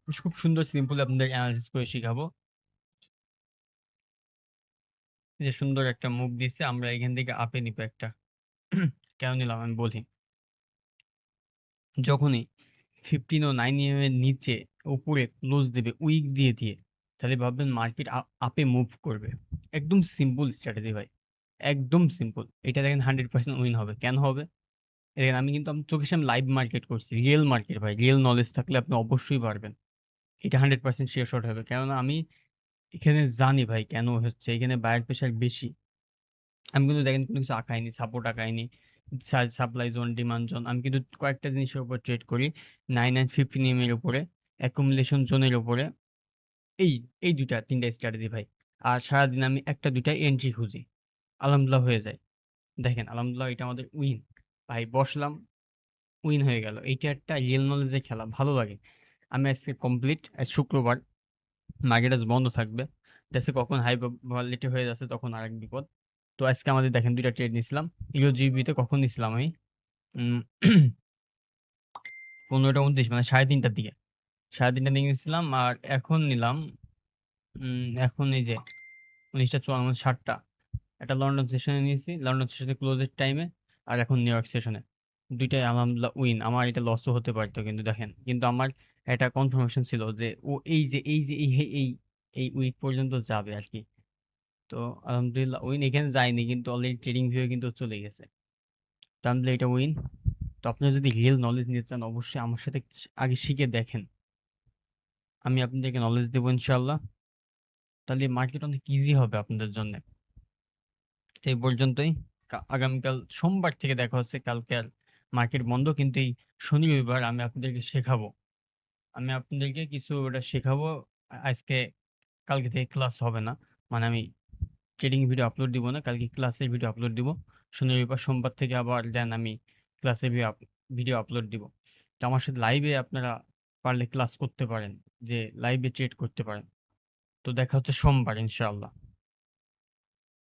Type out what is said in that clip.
খুব সুন্দর সিম্পল আপনাদের এনালাইসিস করে শিখাবো। এই যে সুন্দর একটা মুভ দিছে, আমরা এখান থেকে আপে নিবো একটা। কেন নিলাম আমি বলি। যখনই 15 ও 9 এম এর নিচে উপরে ক্লোজ দিবে উইক দিয়ে, তাহলে ভাববেন মার্কেট আপে মুভ করবে। একদম সিম্পল স্ট্র্যাটেজি ভাই। একদম সিম্পল। এটা দেখেন 100% উইন হবে। কেন হবে? দেখেন আমি কিন্তু আমার চোখের সামনে লাইভ মার্কেট করছি। রিয়েল মার্কেট ভাই। রিয়েল নলেজ থাকলে আপনি অবশ্যই পারবেন। এটা 100% শিওর শট হবে। কেননা আমি এখানে জানি ভাই কেন হচ্ছে। এখানে বায়ার প্রেশার বেশি। আমি কিন্তু দেখেন কোনো কিছু আঁকাইনি, সাপোর্ট আঁকাইনি। Supply zone, demand zone. আমি কিন্তু কয়েকটা জিনিসের উপর ট্রেড করি। 9 and 15 EM এর উপরে, অ্যাকুমুলেশন জোনের উপরে। এই, এই ২ টা ৩ টা স্ট্র্যাটেজি ভাই। আর সারাদিন আমি ১ টা ২ টা এন্ট্রি খুঁজি। আলহামদুলিল্লাহ হয়ে যায়। দেখেন আলহামদুলিল্লাহ এটা আমাদের উইন। ভাই বসলাম, উইন হয়ে গেল। এইটা একটা রিয়েল নলেজের খেলা। ভালো লাগে। আমি আজকে কমপ্লিট। আজ শুক্রবার। মার্কেট আজ বন্ধ থাকবে। দেখছি কখন হাই ভলাটিলিটি হয়ে যাচ্ছে তখন আরেক বিপদ। তো আজকে আমাদের দেখেন ২ টা ট্রেড নিছিলাম। ইউজিবিতে কখন নিছিলাম আমি? উম ১৫টা ২৯ মানে ৩:৩০ টার দিকে। ৩:৩০ দিকে নিছিলাম আর এখন নিলাম এখন এই যে ১৯টা ৫৪ মানে ৭টা। একটা লন্ডন সেশনে নিয়েছি। লন্ডন সেশনে ক্লোজের টাইমে আর এখন নিউ ইয়র্ক সেশনে। ২ টাই আলহামদুলিল্লাহ উইন। আমার এটা লসও হতে পারত কিন্তু দেখেন। কিন্তু আমার একটা কনফার্মেশন ছিল যে ও এই উইক পর্যন্ত যাবে আরকি। তো আলহামদুলিল্লাহ উইন এখানে যায়নি কিন্তু অলরেডি ট্রেডিং ভিউ এ কিন্তু চলে গেছে। তো আলহামদুলিল্লাহ এটা উইন। তো আপনারা যদি রিয়েল নলেজ নিতে চান অবশ্যই আমার সাথে আগে শিখে দেখেন। আমি আপনাদেরকে নলেজ দেবো ইনশাআল্লাহ। তাহলে মার্কেট অনেক ইজি হবে আপনাদের জন্যে। তো এই পর্যন্তই। আগামীকাল সোমবার থেকে দেখা হচ্ছে। কালকে আর মার্কেট বন্ধ কিন্তু এই শনি রবিবার আমি আপনাদেরকে শেখাবো। আমি আপনাদেরকে কিছু ওটা শেখাবো। আজকে কালকে থেকে ক্লাস হবে না। মানে আমি ট্রেডিং ভিডিও আপলোড দিব না। কালকে ক্লাসের ভিডিও আপলোড দিব। শনি রবিবার সোমবার থেকে আবার দেন আমি ক্লাসের ভিডিও আপলোড দিব। তো আমার সাথে লাইভে আপনারা পারলে ক্লাস করতে পারেন। যে লাইভে ট্রেড করতে পারেন। তো দেখা হচ্ছে সোমবার ইনশাআল্লাহ।